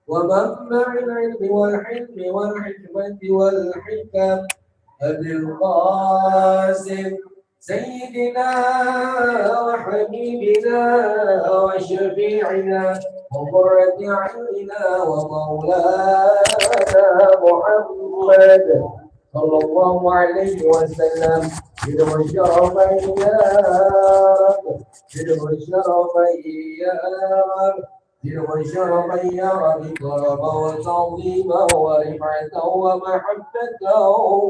ومنبع العلم والحلم والحكمة والحكم أبي القاسم سيدنا وحبيبنا وشفيعنا وقرة عيننا ومولانا محمد صلى الله عليه وسلم بدون الشرف إياك بدون الشرف إياك بدون الشرف إياك إكراما وتعظيما ورفعة ومحبة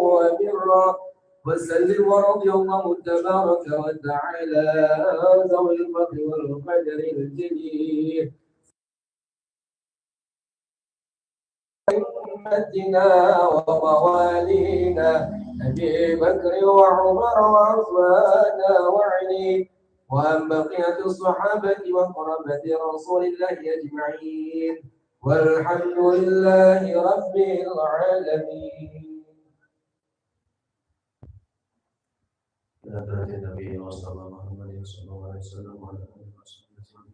وبرا وسلم ورضي الله تبارك وتعالى ذوي الفضل والقدر الجليل أئمتنا وموالينا أبي بكر وعمر وعثمان وعلي وعن بقية الصحابة وقربة رسول الله أجمعين والحمد لله رب العالمين. Nabi Muhammad sallallahu alaihi wasallam wa ala alihi wasallam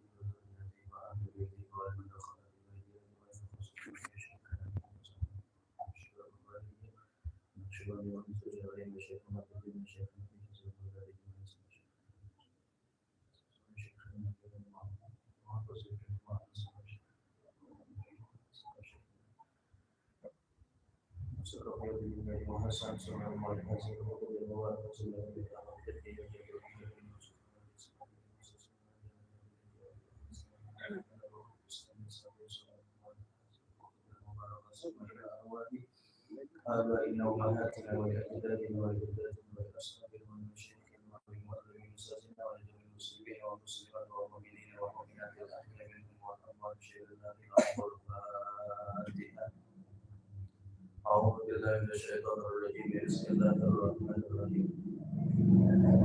آبائنا وأمهاتنا وأجدادنا وجداتنا وأصحابنا والمشايخ والمؤمنين وأستاذنا ولجميع المسلمين والمسلمات والمؤمنين والمؤمنات الأحياء منهم والأموات شهدنا بالأمر الفاتحة. أعوذ بالله من الشيطان الرجيم بسم الله الرحمن الرحيم.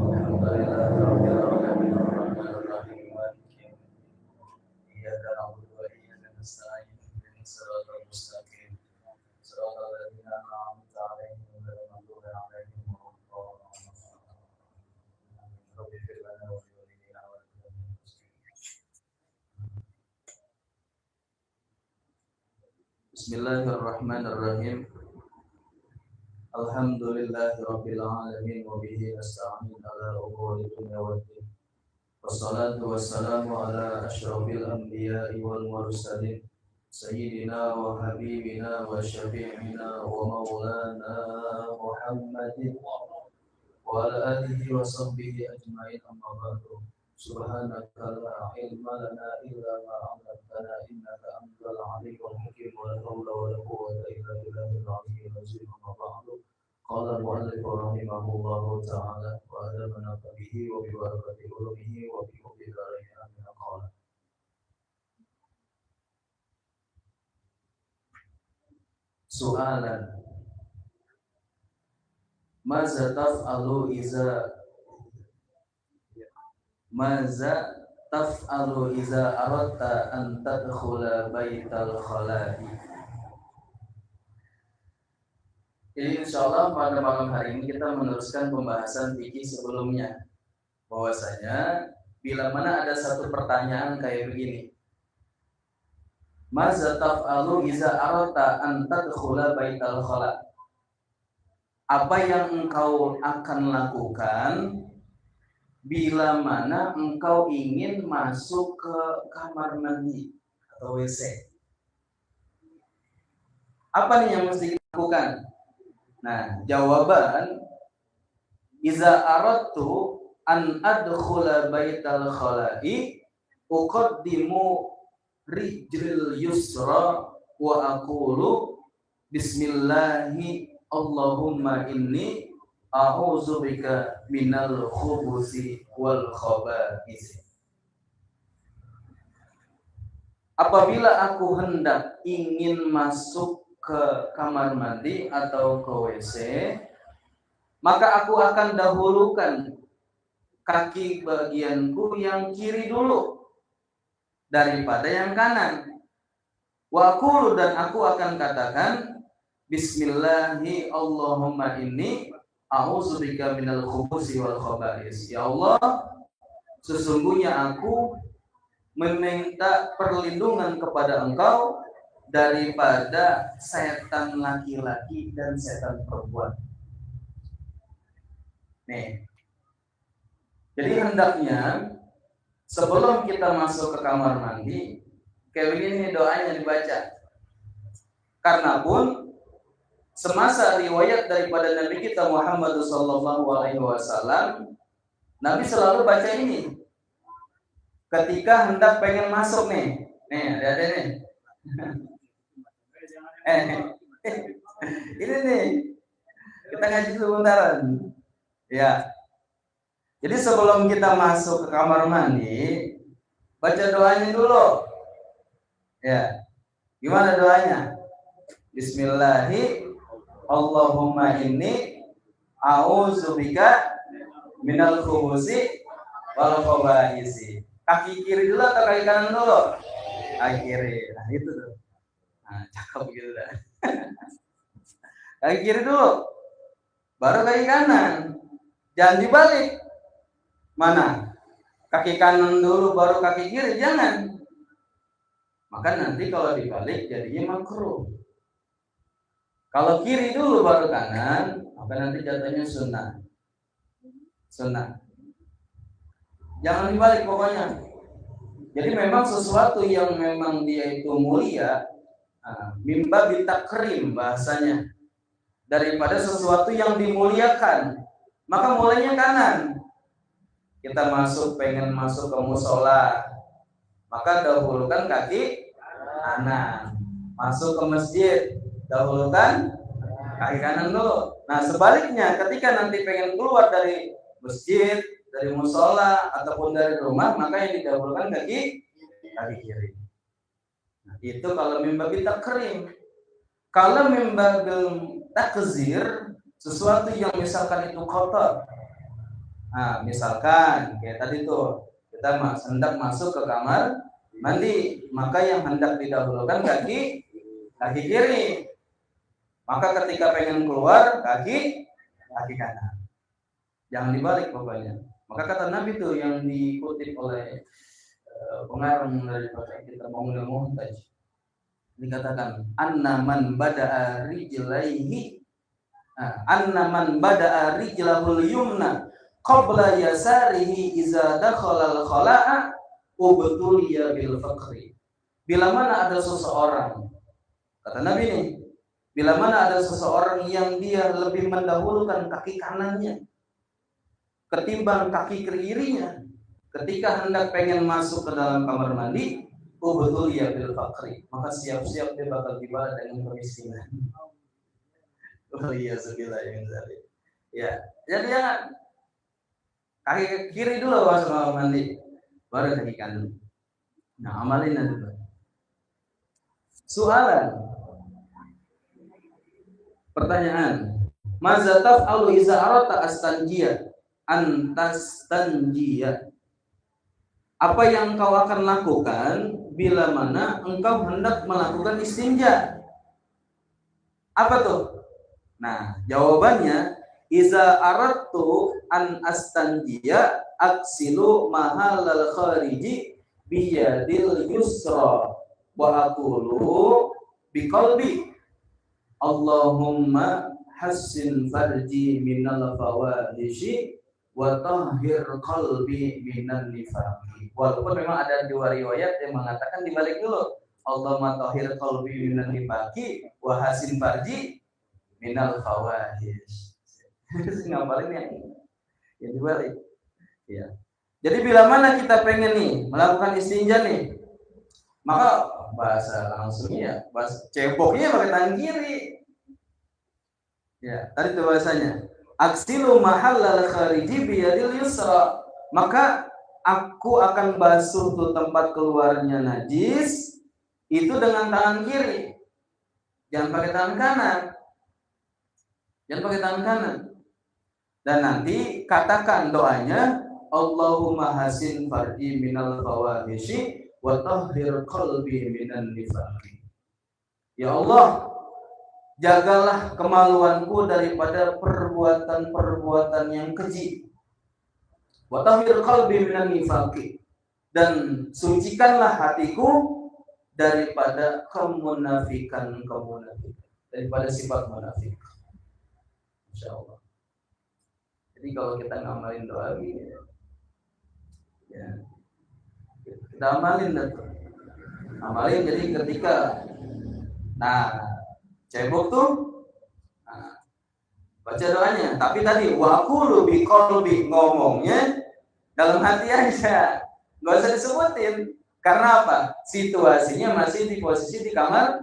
الحمد لله رب العالمين الرحمن الرحيم مالك يوم الدين إياك نعبد وإياك نستعين اهدنا الصراط المستقيم صراط الذين أنعمت عليهم غير المغضوب عليهم ولا الضالين. رب اغفر لنا ولوالدينا وللمؤمنين. Bismillahirrahmanirrahim. Alhamdulillahirabbil alamin wa bihi nasta'in ala umuri dunya waddin. Wassalatu wassalamu ala asyrafil anbiya'i wal mursalin sayyidina wa habibina wa syafi'ina wa maulana Muhammadin wa ala alihi wa sahbihi ajma'in amma ba'du. Subhanaka la ilma lana illa ma 'allamtana innaka antal alimul hakim wa la hawla wa la quwwata illa billahil aliyyil azim. Amma ba'du. Qala al-mu'allif rahimahullahu ta'ala wa adabana bihi wa bi barakati ulumihi wa bi hubbi darain amin. Qala Su'alan Maza taf'alu iza aradta an tadkhula baital khala'i. Jadi insyaallah pada malam hari ini kita meneruskan pembahasan fikih sebelumnya, bahwasanya bila mana ada satu pertanyaan kayak begini, Maza taf'alu iza aradta an tadkhula baital khala'. Apa yang engkau akan lakukan bila mana engkau ingin masuk ke kamar mandi atau WC? Apa nih yang mesti kita lakukan? Nah, jawaban iza aradtu an adkhula baital khala'i uqaddimu rijlil yusra wa aqulu bismillahi Allahumma inni a'udzubika minal khubuthi wal khaba'is. Apabila aku hendak ingin masuk ke kamar mandi atau ke WC, maka aku akan dahulukan kaki bagianku yang kiri dulu daripada yang kanan. Wa aqulu, dan aku akan katakan bismillahi Allahumma inni a'udzubika minal khubuthi wal khaba'is. Ya Allah, sesungguhnya aku meminta perlindungan kepada Engkau daripada setan laki-laki dan setan perempuan. Nih. Jadi hendaknya sebelum kita masuk ke kamar mandi, kayak begini doanya dibaca. Karena pun semasa riwayat daripada Nabi kita Muhammad SAW, Nabi selalu baca ini. Ketika hendak pengen masuk nih, ada nih. Ini nih, kita ngaji sebentaran. Ya. Jadi sebelum kita masuk ke kamar mandi, baca doanya dulu. Ya. Gimana doanya? Bismillahi Allahumma inni a'udzubika minal khubusi wal khaba'isi. Kaki kiri dulu atau kaki kanan dulu? Kaki kiri. Nah, itu tuh. Nah, cakep gitu dah. Kaki kiri dulu. Baru kaki kanan. Jangan dibalik. Mana? Kaki kanan dulu baru kaki kiri, jangan. Maka nanti kalau dibalik jadinya makruh. Kalau kiri dulu baru kanan, maka nanti jatuhnya sunnah. Sunnah. Jangan dibalik pokoknya. Jadi memang sesuatu yang memang dia itu mulia, mimba bitakrim bahasanya. Daripada sesuatu yang dimuliakan, maka mulainya kanan. Kita pengen masuk ke musola, maka dahulukan kaki kanan. Masuk ke masjid, dahulukan kaki kanan dulu. Nah sebaliknya, ketika nanti pengen keluar dari masjid, dari musola ataupun dari rumah, maka yang didahulukan kaki kiri. Nah, itu kalau mimbabil takrim. Kalau mimbabil takzir, sesuatu yang misalkan itu kotor. Nah, misalkan kayak tadi tuh kita hendak masuk ke kamar mandi, maka yang hendak didahulukan kaki kiri. Maka ketika pengen keluar kaki kanan. Jangan dibalik pokoknya. Maka kata Nabi tuh yang dikutip oleh pengarang dari kita Maulana Muhtaj, dikatakan annaman bada'a rijlaihi annaman bada'a rijlahul yumna qabla yasarihi iza dakhalal khala'a ubtuliya bil faqri. Bila mana ada seseorang, kata Nabi nih, bila mana ada seseorang yang dia lebih mendahulukan kaki kanannya ketimbang kaki kirinya ketika hendak pengen masuk ke dalam kamar mandi, ubtuliya bil faqri, maka siap-siap dia bakal dibalas dengan kemiskinan. Oh iya, sebilah yang zalim. Ya, jadi jangan kaki kiri dulu masuk kamar mandi, baru kaki kanan. Nah, amalin nanti. Soalan, pertanyaan, maza taf'alu iza arata astanjiyah antastanjiyah? Apa yang kau akan lakukan bila mana engkau hendak melakukan istinja? Apa tuh? Nah, jawabannya iza aradtu an astanjiya aksilu mahalal khariji biyadil yusra wa aqulu biqalbi Allahumma hassin farji minal fawahishi wa tahhir qalbi minan nifaqi. Walaupun memang ada dua riwayat yang mengatakan dibalik dulu, Allahumma tahhir qalbi minan nifaqi wa hassin farji minal fawahish. Ngapalin yang dibalik. Ya. Jadi bila mana kita pengen nih melakukan istinja nih, maka bahasa langsungnya, bahasa ceboknya pakai tangan kiri. Ya, tadi itu bahasanya. Aksilu mahallal khariji biyadil yusra. Maka aku akan basuh tuh tempat keluarnya najis itu dengan tangan kiri. Jangan pakai tangan kanan. Jangan pakai tangan kanan. Dan nanti katakan doanya, Allahumma hasin farji minal fawahishi wa tahhir qalbi minan nifaqi. Ya Allah, jagalah kemaluanku daripada perbuatan-perbuatan yang keji. Wa tahhir qalbi minan nifaqi. Dan sucikanlah hatiku daripada kemunafikan, daripada sifat munafik. Insyaallah. Jadi kalau kita ngamalin doa ini, ya, kita amalin jadi ketika cebok tuh baca doanya, tapi tadi waqulu biqalbi, ngomongnya dalam hati aja, nggak usah disebutin. Karena apa? Situasinya masih di posisi di kamar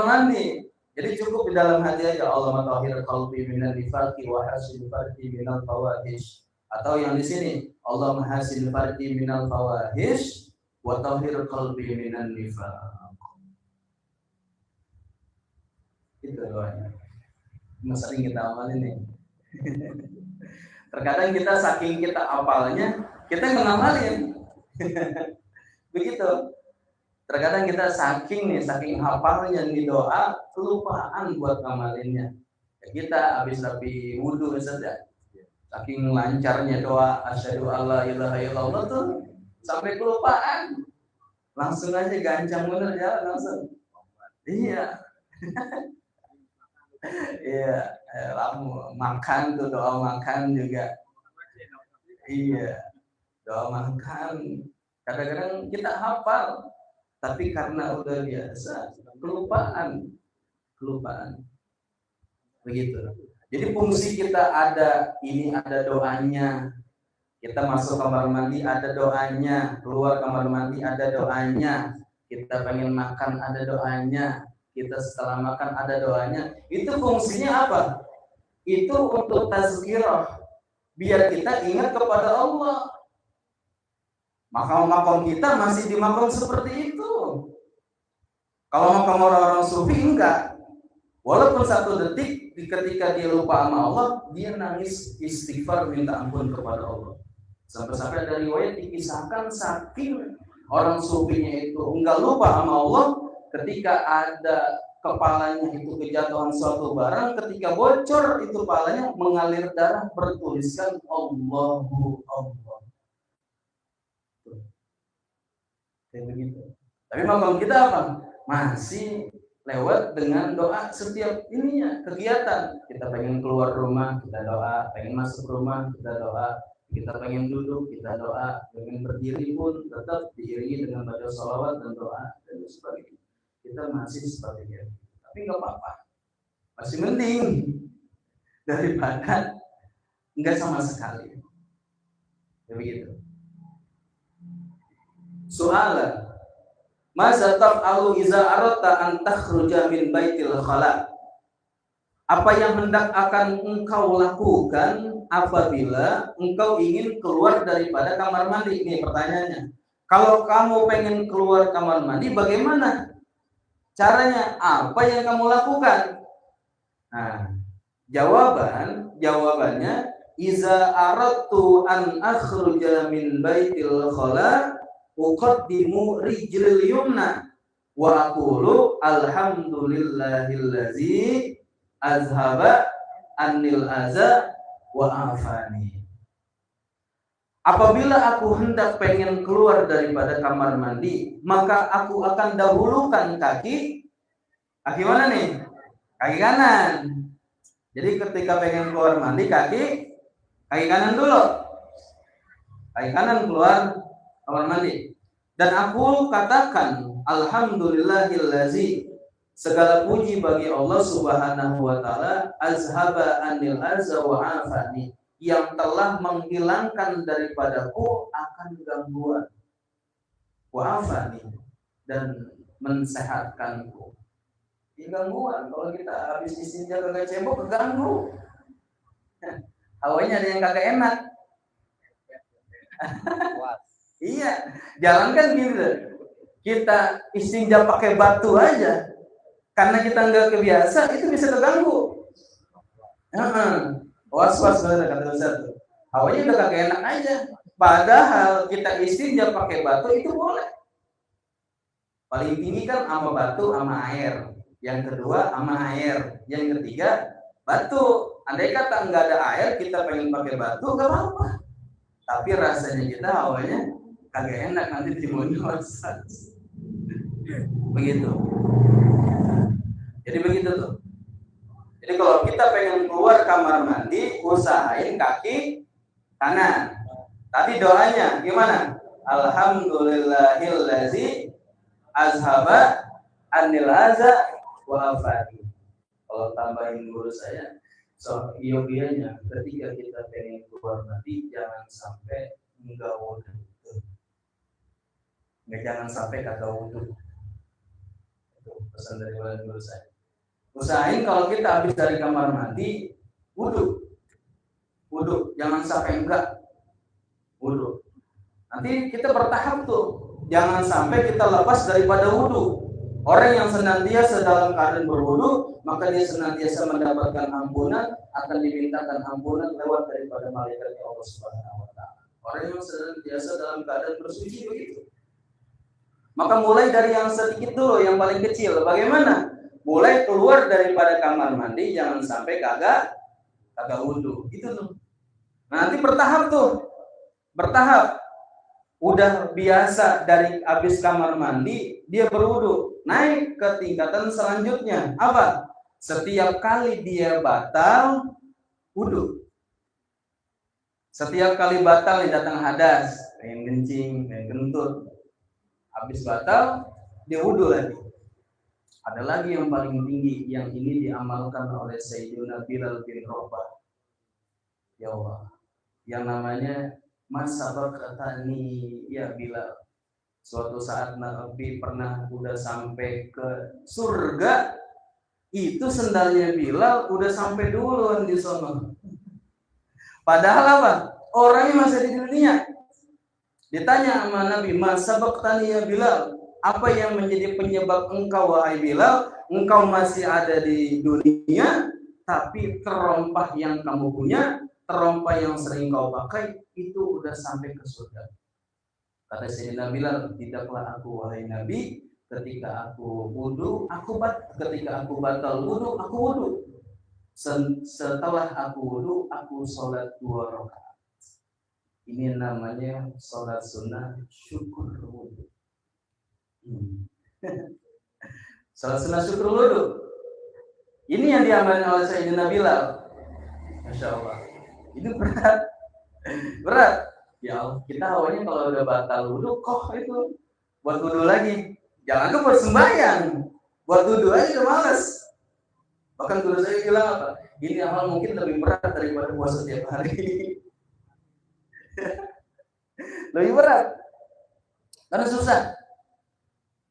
mandi. Jadi cukup di dalam hati aja, Allahumma tahhir qalbi minan nifaqi wa hasin farji minal fawahish. Atau yang di sini, Allahumma hasin farji minal fawahish wa tahhir qalbi minan nifaq. Itu doanya. Sering kita amalin nih. Terkadang kita saking kita apalnya, kita nggak ngamalin. Begitu. Terkadang kita saking hafalnya di doa, kelupaan buat ngamalinnya. Ya, kita habis rapi wudu saja. Saking lancarnya doa asyhadu alla ilaha illallah tuh sampai kelupaan. Langsung aja gancang bener ya, langsung. Iya. Iya, makan tuh, doa makan juga. Iya. Doa makan. Kadang-kadang kita hafal, tapi karena udah biasa kelupaan. Begitu. Jadi fungsi kita ada doanya. Kita masuk kamar mandi ada doanya, keluar kamar mandi ada doanya. Kita pengen makan ada doanya, kita setelah makan ada doanya. Itu fungsinya apa? Itu untuk tazkirah, biar kita ingat kepada Allah. Makam kita masih di makam seperti itu. Kalau makam orang-orang sufi enggak. Walaupun 1 detik ketika dia lupa sama Allah, dia nangis istighfar minta ampun kepada Allah. Sampai-sampai ada riwayat dikisahkan saking orang sufinya itu enggak lupa sama Allah, ketika ada kepalanya itu kejatuhan suatu barang, ketika bocor itu kepalanya mengalir darah, bertuliskan Allahu Allah. Kayak begitu. Tapi makam kita apa? Masih lewat dengan doa setiap kegiatan. Kita pengen keluar rumah, kita doa. Pengen masuk rumah, kita doa. Kita pengen duduk, kita doa. Pengen berdiri pun tetap diiringi dengan baca sholawat dan doa dan sebagainya. Kita masih seperti itu. Tapi nggak apa-apa. Masih mending daripada nggak sama sekali. Ya begitu. Soalan, maza taf'alu iza aradta an takhruja min baitil khala? Apa yang hendak akan engkau lakukan apabila engkau ingin keluar daripada kamar mandi? Ini pertanyaannya. Kalau kamu pengen keluar kamar mandi, bagaimana caranya? Apa yang kamu lakukan? Nah, jawabannya iza aradtu an akhruja min baitil khala uqaddimu rijlil yumna wa aqulu alhamdulillahillazi azhaba annil aza wa afani. Apabila aku hendak pengen keluar daripada kamar mandi, maka aku akan dahulukan kaki mana nih? Kaki kanan. Jadi ketika pengen keluar mandi, kaki kanan dulu. Kaki kanan keluar kamar mandi. Dan aku katakan alhamdulillahillazi, segala puji bagi Allah Subhanahu wa taala, azhaba anil azza wa afani, yang telah menghilangkan daripadaku akan gangguan, wa afani, dan mensehatkanku. Ini gangguan, kalau kita habis istinja kagak cebok, keganggu. Hawanya ada yang kagak enak. Iya, jangankan gitu. Kita istinja pakai batu aja, karena kita nggak kebiasa, itu bisa terganggu. Was-was kata Ustaz tuh. Hawanya udah kagak enak aja. Padahal kita istinja pakai batu itu boleh. Paling tinggi kan sama batu sama air. Yang kedua sama air. Yang ketiga batu. Andai kata nggak ada air, kita pengen pakai batu, nggak apa-apa. Tapi rasanya kita hawanya kagak enak, nanti timbulnya was-was. Begitu. Jadi begitu tuh. Jadi kalau kita pengen keluar kamar mandi, usahain kaki kanan. Tadi doanya gimana? Alhamdulillahillazi azhaba anil haza wa afati. Kalau tambahin guru saya, yogianya ketika kita pengen keluar mandi jangan sampai enggak wudu. Jangan sampai kagak wudu. Itu pesan dari guru saya. Usahain kalau kita habis dari kamar mandi wudu, jangan sampai enggak wudu. Nanti kita bertahap tuh, jangan sampai kita lepas daripada wudu. Orang yang senantiasa dalam keadaan berwudu, maka dia senantiasa mendapatkan ampunan, akan dimintakan ampunan lewat daripada malaikat Allah Subhanahu wa taala. Orang yang senantiasa dalam keadaan bersuci begitu. Maka mulai dari yang sedikit dulu, yang paling kecil. Bagaimana? Mulai keluar daripada kamar mandi, jangan sampai kagak wudu. Itu tuh. Nah, nanti bertahap tuh. Bertahap. Udah biasa dari habis kamar mandi, dia berwudu. Naik ke tingkatan selanjutnya. Apa? Setiap kali dia batal wudu. Setiap kali batal nih datang hadas, pengen kencing, pengen kentut. Habis batal, dia wudu lagi. Ada lagi yang paling tinggi, yang ini diamalkan oleh Sayyidina Bilal bin Rabah. Ya Allah, yang namanya Masabaqtani ya Bilal. Suatu saat Nabi pernah udah sampai ke surga, itu sendalnya Bilal udah sampai duluan di sana. Padahal apa? Orangnya masih di dunia. Ditanya sama Nabi, Masabaqtani ya Bilal, apa yang menjadi penyebab engkau wahai Bilal? Engkau masih ada di dunia, tapi terompah yang kamu punya, terompah yang sering kau pakai, itu udah sampai ke surga. Kata Sayyidina Bilal, tidaklah aku wahai Nabi, ketika aku wudu, ketika aku batal wudu, aku wudu. Setelah aku wudu, aku sholat 2 rakaat. Ini namanya sholat sunnah syukur wudu. Sholat sunnah syukur wudu. Ini yang diamalkan oleh Sayyidina Bilal. Masya Allah. Ini berat. Ya Allah, kita awalnya kalau udah batal wudu, kok itu buat wudu lagi. Jangan ke buat sembahyang, buat wudu aja udah malas. Bahkan guru saya bilang apa? Ini amal mungkin lebih berat daripada puasa setiap hari. Lebih berat, karena susah.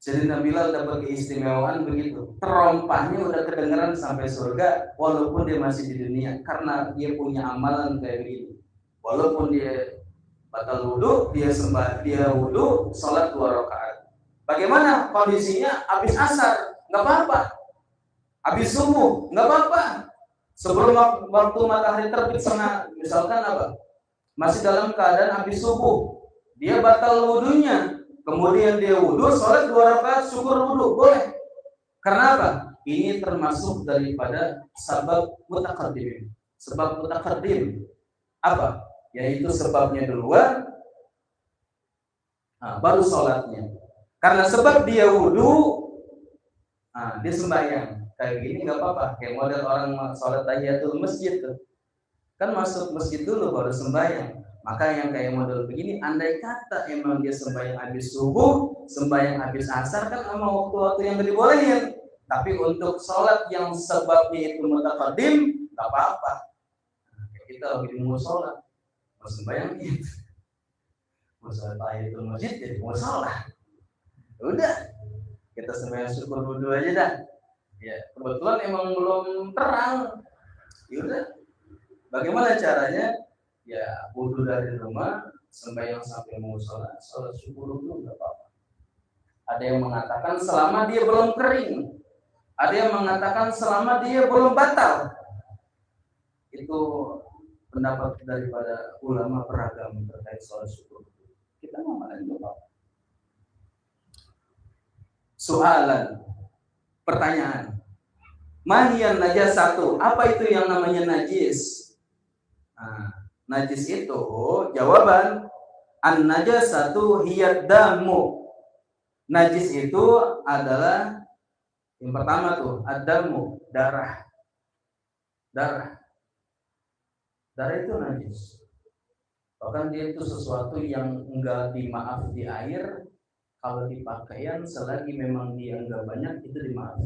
Sayyidina Bilal dapat keistimewaan begitu. Terompahnya udah kedengeran sampai surga, walaupun dia masih di dunia, karena dia punya amalan kayak begini. Walaupun dia batal wudu, dia wudu, sholat 2 rakaat. Bagaimana kondisinya? Habis asar, nggak apa-apa. Habis subuh, nggak apa-apa. Sebelum waktu matahari terbit sana, misalkan apa? Masih dalam keadaan habis subuh, dia batal wudunya. Kemudian dia wudu, sholat 2 rakaat, syukur wudu, boleh. Karena apa? Ini termasuk daripada sebab mutaqaddim. Sebab mutaqaddim apa? Yaitu sebabnya duluan, baru sholatnya. Karena sebab dia wudu, dia sembahyang. Kayak gini nggak apa-apa. Kayak model orang sholat tahiyatul masjid tuh. Kan masuk masjid dulu baru sembahyang. Maka yang kayak model begini, andai kata emang dia sembahyang habis subuh, sembahyang habis asar, kan sama waktu-waktu yang dibolehin. Tapi untuk sholat yang sebabnya itu mutaqaddim, nggak apa-apa. Kita lagi mau sholat, mau sembahyang gitu, mau sholat tahiyatul masjid jadi mau sholat. Udah, kita sembahyang syukur wudu aja dah. Ya, kebetulan emang belum terang. Yaudah, bagaimana caranya? Ya, wudu dari rumah, sembahyang sampai mau sholat syukur wudu nggak apa-apa. Ada yang mengatakan selama dia belum kering, ada yang mengatakan selama dia belum batal. Itu pendapat daripada ulama beragam terkait sholat syukur. Kita ngomongin apa? Soalan, pertanyaan. Mahiyan najasatu, apa itu yang namanya najis? Najis itu jawaban an najasatu hiyad damu. Najis itu adalah yang pertama tuh adamu, darah. Darah itu najis. Bahkan dia itu sesuatu yang enggak dimaaf di air, kalau di pakaian selagi memang dia enggak banyak itu dimaaf.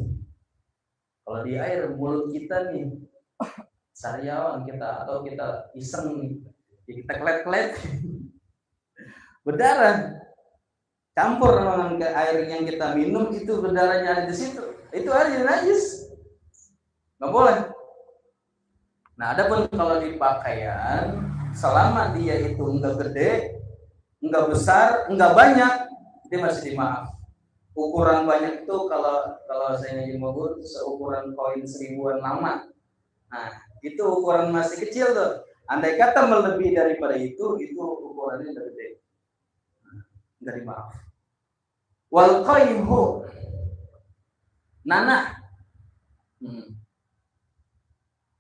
Kalau di air mulut kita nih, sariawan kita atau kita iseng nih, kita klet-klet berdarah, campur dengan air yang kita minum itu berdarahnya ada di situ, itu air najis, nggak boleh. Nah, adapun kalau di pakaian, selama dia itu enggak gede, enggak besar, enggak banyak, dia masih dimaaf. Ukuran banyak itu kalau saya di Bogor seukuran koin 1000-an lama. Nah, itu ukuran masih kecil tuh. Andai kata melebihi daripada itu ukurannya udah gede. Enggak dimaaf. Wal qayhu, nanah.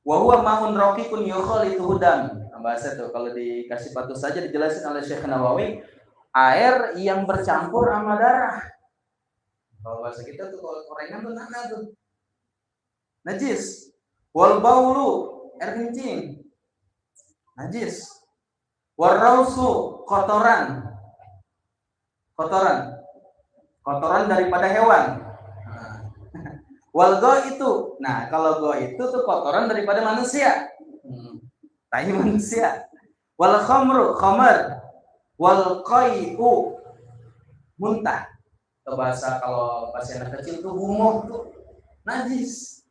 Wa huwa ma'un raqiqun yukhalitu hudam. Bahasa tuh kalau dikasih patu saja dijelasin oleh Syekh Nawawi, air yang bercampur sama darah. Kalau bahasa kita tuh kalau korengan tuh nanah tuh. Najis. Wal baulu, air kencing. Najis. Wal rausu, kotoran. Kotoran daripada hewan. Wal go itu, nah kalau go itu tuh kotoran daripada manusia, tai manusia. Wal khamru, khamar. Wal qai'u, muntah. Bahasa kalau bahasa anak kecil tuh gumoh tuh najis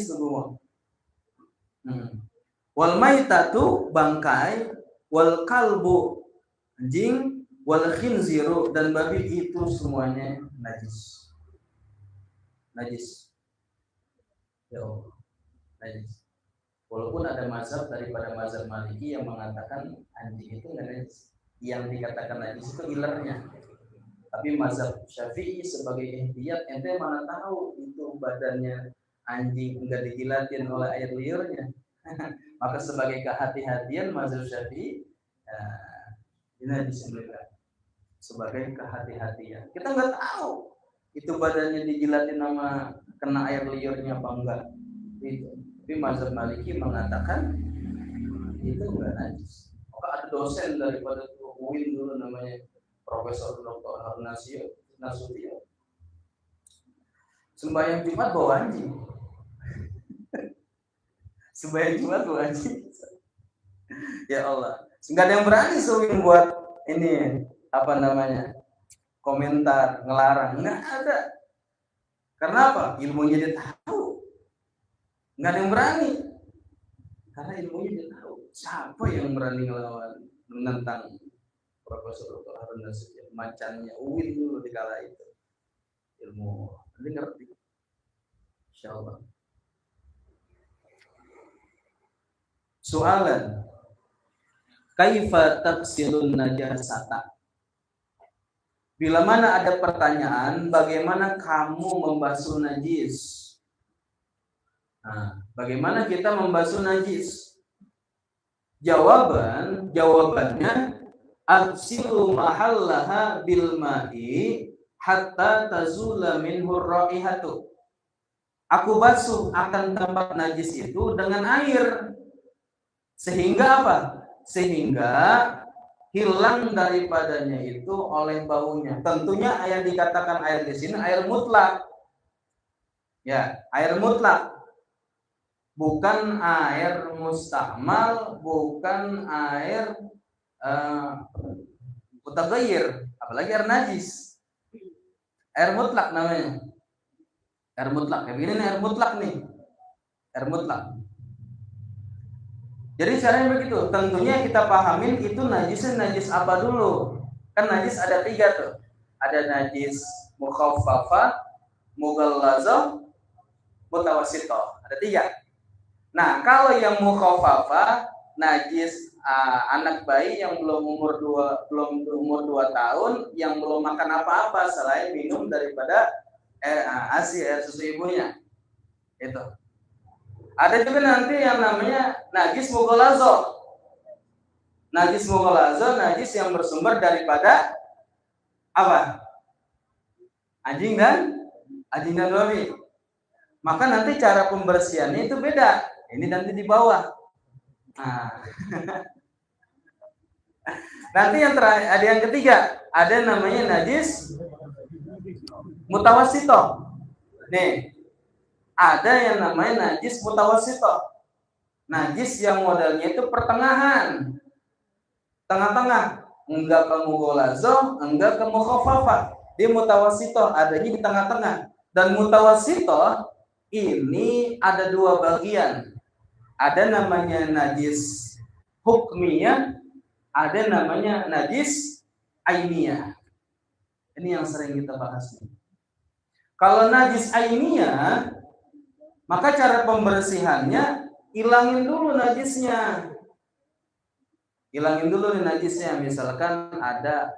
tuh gumoh. Wal maitatu, bangkai. Wal kalbu, anjing. Wal khinziru, dan babi, itu semuanya najis. Ya Allah, najis. Walaupun ada mazhab daripada mazhab Maliki yang mengatakan anjing itu nggak najis, yang dikatakan najis itu ilernya. Tapi mazhab Syafi'i sebagai ihtiyat, ente mana tahu itu badannya anjing nggak dijilatin oleh air liurnya. Maka sebagai kehati-hatian mazhab Syafi'i, ini disebutkan sebagai kehati-hatian. Kita nggak tahu itu badannya dijilatin sama kena air liurnya apa enggak itu. Tapi mazhab Maliki mengatakan itu enggak najis. Maka ada dosen daripada UIN dulu namanya Profesor Dr. Harun Nasution, sembahyang Jumat bawa anjing. Sembahyang Jumat bawa anjing. Ya Allah, nggak ada yang berani UIN buat ini apa namanya komentar ngelarang, nggak ada. Karena apa? Ilmunya dia tahu. Nggak ada yang berani. Karena ilmunya dia tahu. Siapa yang berani ngelawan menentang Profesor Dr. Harun Nasution? Macannya UIN dulu di kala itu. Ilmu, nanti ngerti. Insyaallah. Soalan. Kaifa tafsilun najasata? Bila mana ada pertanyaan, bagaimana kamu membasuh najis? Nah, bagaimana kita membasuh najis? Jawabannya arsilu mahallaha bil ma'i hatta tazula minhu raihatu. Aku basuh akan tempat najis itu dengan air. Sehingga apa? Sehingga hilang daripadanya itu oleh baunya. Tentunya yang dikatakan air di sini air mutlak. Ya, air mutlak. Bukan air musta'mal, bukan air mutaghayyir, apalagi air najis. Air mutlak namanya. Air mutlak. Kayak begini nih air mutlak nih. Air mutlak. Jadi caranya begitu. Tentunya kita pahamin itu najis apa dulu. Kan najis ada 3 tuh. Ada najis mukhaffafah, mughallazah, mutawassithah. Ada 3. Nah, kalau yang mukhaffafah, najis anak bayi yang belum umur 2 tahun, yang belum makan apa-apa selain minum daripada ASI, air susu ibunya. Itu. Ada juga nanti yang namanya najis mughallazah. Najis mughallazah, najis yang bersumber daripada apa? anjing dan babi. Maka nanti cara pembersihannya itu beda. Ini nanti di bawah. Nah. Nanti yang terakhir ada yang ketiga, ada namanya najis mutawassito. Nih, ada yang namanya najis mutawassito. Najis yang modelnya itu pertengahan, tengah-tengah, enggak ke mughallazo, enggak ke mukhaffafa. Dia mutawassito, adanya di tengah-tengah. Dan mutawassito ini ada dua bagian. Ada namanya najis hukmiyah, ada namanya najis ainiyah. Ini yang sering kita bahas. Kalau najis ainiyah, maka cara pembersihannya hilangin dulu najisnya. Hilangin dulu najisnya. Misalkan ada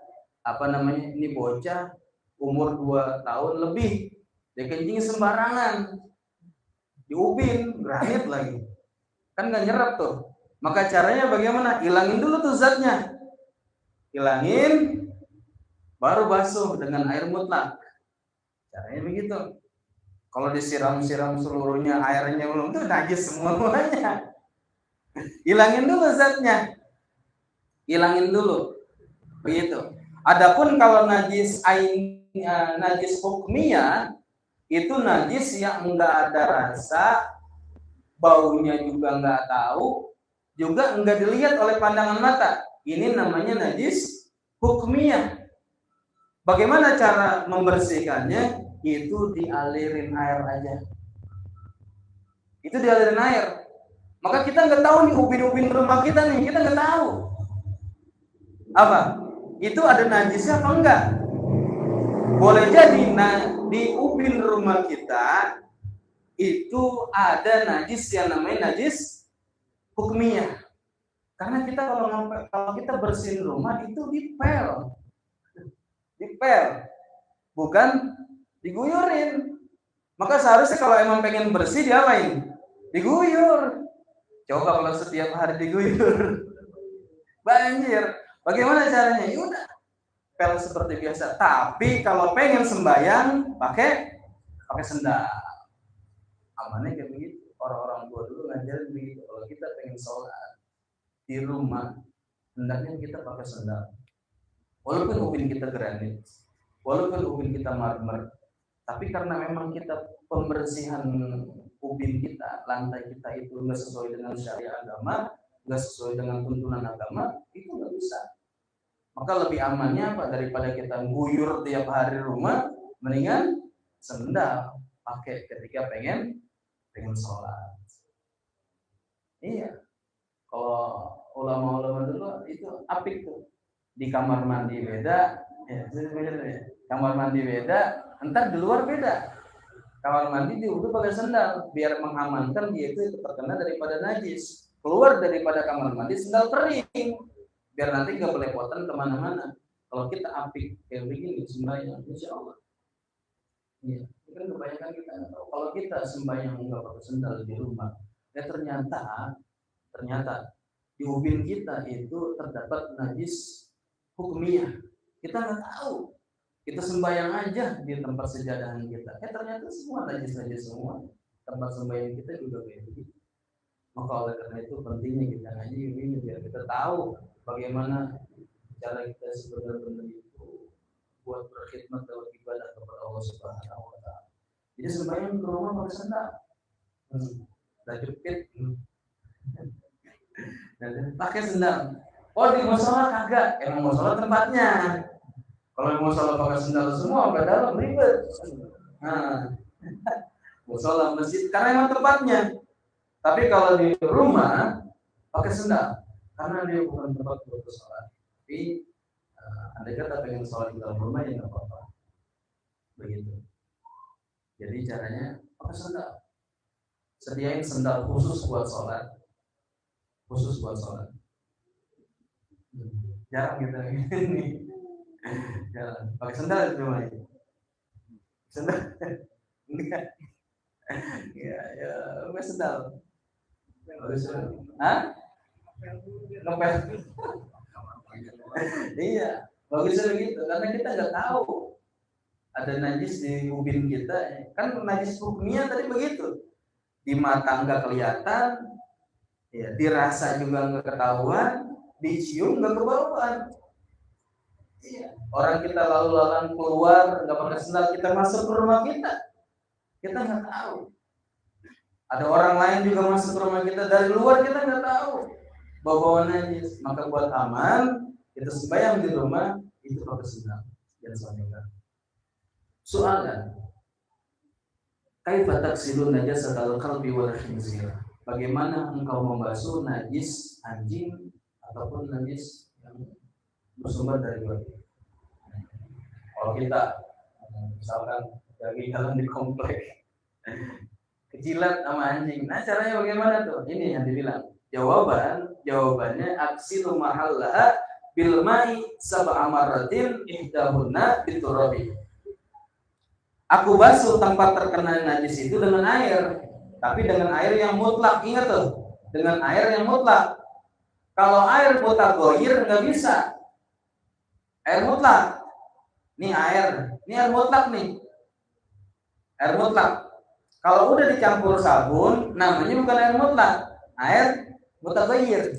ini bocah umur 2 tahun lebih, dia kencing sembarangan, diubin, granit lagi. Kan nggak nyerap tuh. Maka caranya bagaimana? Hilangin dulu tuh zatnya. Hilangin, baru basuh dengan air mutlak. Caranya begitu. Kalau disiram-siram seluruhnya, airnya belum tuh najis semuanya. Hilangin dulu zatnya. Hilangin dulu. Begitu. Adapun kalau najis hukmiyah, itu najis yang enggak ada rasa, baunya juga enggak tahu, juga enggak dilihat oleh pandangan mata. Ini namanya najis hukmiyah. Bagaimana cara membersihkannya? Itu dialirin air aja. Itu dialirin air. Maka kita nggak tahu nih ubin-ubin rumah kita nih, kita nggak tahu. Apa? Itu ada najisnya apa enggak? Boleh jadi di ubin rumah kita itu ada najis yang namanya najis hukmiyah. Karena kita kalau kita bersihin rumah itu dipel, bukan diguyurin. Maka seharusnya kalau emang pengen bersih diapain? Diguyur. Coba kalau setiap hari diguyur, banjir. Bagaimana caranya? Ya udah, pel seperti biasa. Tapi kalau pengen sembahyang, pakai sendal. Amannya kayak begitu. Orang-orang tua dulu ngajarin begitu. Kalau kita pengen sholat di rumah, hendaknya kita pakai sendal. Walaupun ubin kita granit, walaupun ubin kita marmer, tapi karena memang kita pembersihan ubin kita, lantai kita itu nggak sesuai dengan syariat agama, nggak sesuai dengan tuntunan agama, itu nggak bisa. Maka lebih amannya apa? Daripada kita guyur tiap hari rumah, mendingan sendal pakai ketika pengen sholat. Iya. Kalau ulama-ulama dulu itu apik tuh. Di kamar mandi beda, kamar mandi beda, entar di luar beda. Kamar mandi diudah pakai sendal biar mengamankan dia itu terkena daripada najis. Keluar daripada kamar mandi sendal kering, biar nanti nggak belepotan kemana-mana. Kalau kita apik kayak begini sembahyang, insya Allah. Iya, kan kebanyakan kita nggak tahu. Kalau kita sembahyang nggak pakai sendal di rumah, ya ternyata di ubin kita itu terdapat najis hukmiyah. Kita nggak tahu. Kita sembahyang aja di tempat sejadahan kita. Ternyata semua najis semua. Tempat sembahyang kita juga kayak begitu. Maka oleh karena itu pentingnya kita ngaji ini biar kita tahu bagaimana cara kita sebenarnya itu buat berkhidmat dalam ibadah kepada Allah Subhanahu wa taala. Jadi sembahyang di rumah pakai sendal. Jepit. Pakai sendal. Oh di musola kagak, emang musola tempatnya. Kalau musola pakai sendal semua, ke dalam ribet. Musola masjid karena emang tempatnya. Tapi kalau di rumah pakai sendal, karena dia bukan tempat untuk sholat. Tapi andai kata pengen sholat di dalam rumah ya nggak apa-apa. Begitu. Jadi caranya pakai sendal. Sediain sendal khusus buat sholat. Jarang gitu ini. Jarang. Pakai sendal di rumah. Sendal. Ya, pakai sendal. Hah? Ngepel. Iya, bagusnya begitu karena kita nggak tahu ada najis di ubin kita, kan najis hukumnya tadi begitu, di mata nggak kelihatan, ya, dirasa juga nggak ketahuan, dicium nggak kebauan. Iya. Orang kita lalu-lalang keluar nggak pakai sendal, kita masuk ke rumah kita nggak tahu. Ada orang lain juga masuk ke rumah kita dari luar, kita nggak tahu bawa najis. Maka buat aman, kita sembahyang di rumah itu pakai sendal, jangan sampai enggak. Soalan, kaifa taghsilun najasatal qalbi wal khinzir? Bagaimana engkau membasuh najis anjing ataupun najis yang bersumber dari babi? Kalau kita misalkan lagi jalan di komplek kejilat sama anjing, nah caranya bagaimana tuh? Ini yang dibilang. Jawabannya aksilu mahallaha bil ma'i sab'a marratin ihdahunna biturabi. Aku basuh tempat terkena najis itu dengan air, tapi dengan air yang mutlak. Ingat tuh, dengan air yang mutlak. Kalau air mutaghayyir nggak bisa. Air mutlak. Ini air mutlak nih. Air mutlak. Kalau udah dicampur sabun, namanya bukan air mutlak, air mutaghayyir.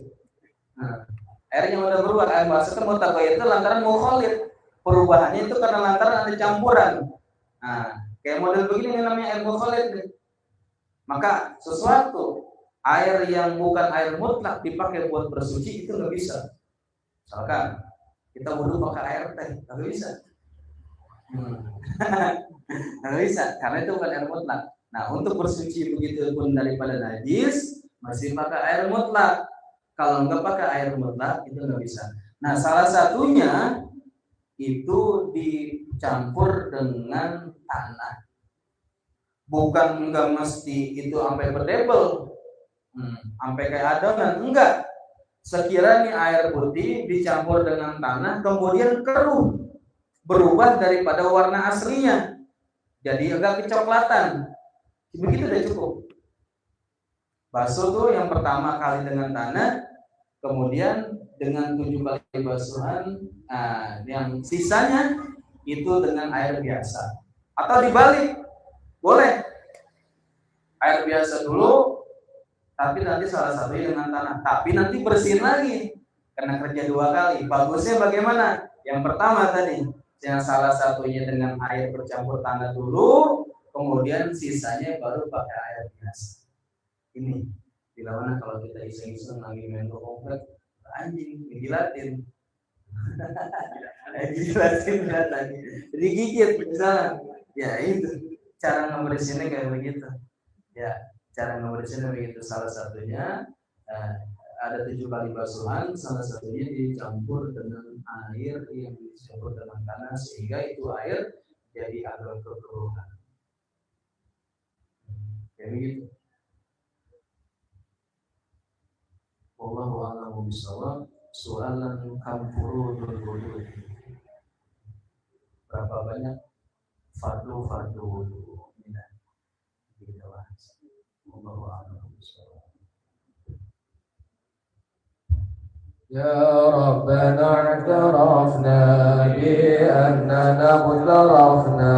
Nah, air yang udah berubah, air maksudnya mutaghayyir itu lantaran mukhalid. Perubahannya itu karena lantaran ada campuran. Nah, kayak model begini namanya air mukhalid. Maka sesuatu air yang bukan air mutlak dipakai buat bersuci itu nggak bisa. Misalkan kita wudu pakai air teh, nggak bisa. Nggak bisa, karena itu bukan air mutlak. Nah, untuk bersuci begitu pun daripada najis masih pakai air mutlak. Kalau nggak pakai air mutlak itu nggak bisa. Nah, salah satunya itu dicampur dengan tanah. Bukan nggak mesti itu sampai berdebel, sampai kayak adonan, enggak. Sekiranya air putih dicampur dengan tanah kemudian keruh, berubah daripada warna aslinya jadi agak kecoklatan, begitu udah cukup. Basuh tuh yang pertama kali dengan tanah, kemudian dengan 7 kali basuhan, yang sisanya itu dengan air biasa. Atau dibalik, boleh air biasa dulu, tapi nanti salah satunya dengan tanah, tapi nanti bersihin lagi karena kerja 2 kali. Bagusnya bagaimana? Yang pertama tadi, yang salah satunya dengan air bercampur tanah dulu, kemudian sisanya baru pakai air biasa. Ini bila mana kalau kita iseng-iseng lagi main ke komplek, anjing digilatin, digilatin lagi, digigit misalnya, ya itu cara ngebersihinnya kayak begitu. Ya, cara ngebersihinnya begitu. Salah satunya ada 7 kali basuhan, salah satunya dicampur dengan air yang dicampur dengan tanah sehingga itu air jadi agak kekeruhan. Kayak begitu. Wallahu a'lam bishawab. Soalan kamfurudul wudu. Berapa banyak fardu wudu? Tidak. Kita bahas. Wallahu a'lam bishawab. يا ربنا اعترفنا بأننا اغترفنا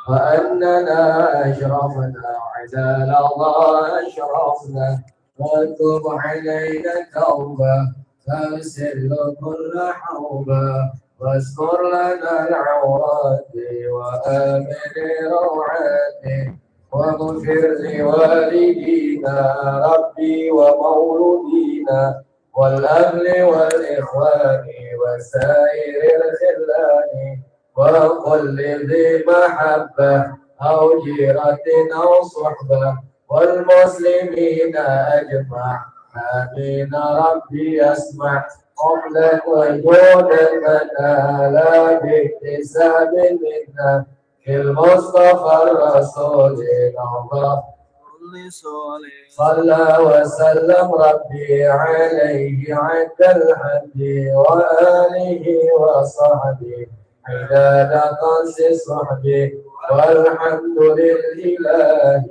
وأننا أشرفنا عدال الله أشرفنا وتب علينا توبة فاغسل كل حوبة واستر لنا العورات وآمن روعاتي واغفر لوالدينا ربي ومولودينا والأهل والإخوان وسائر الخلان وكل ذي محبة أو جيرة أو صحبة والمسلمين أجمع آمين ربي أسمع قبلا وجودا منالا باكتساب منا في المصطفى الرسول الله صلى وسلم ربي عليه عد الحمد وآله وصحبه عداد قنص صحبه والحمد لله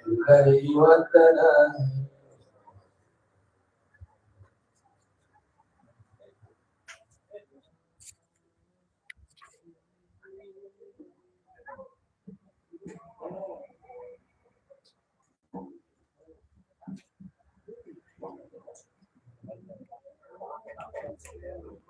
الذي ودنا. Allahumma shalli ala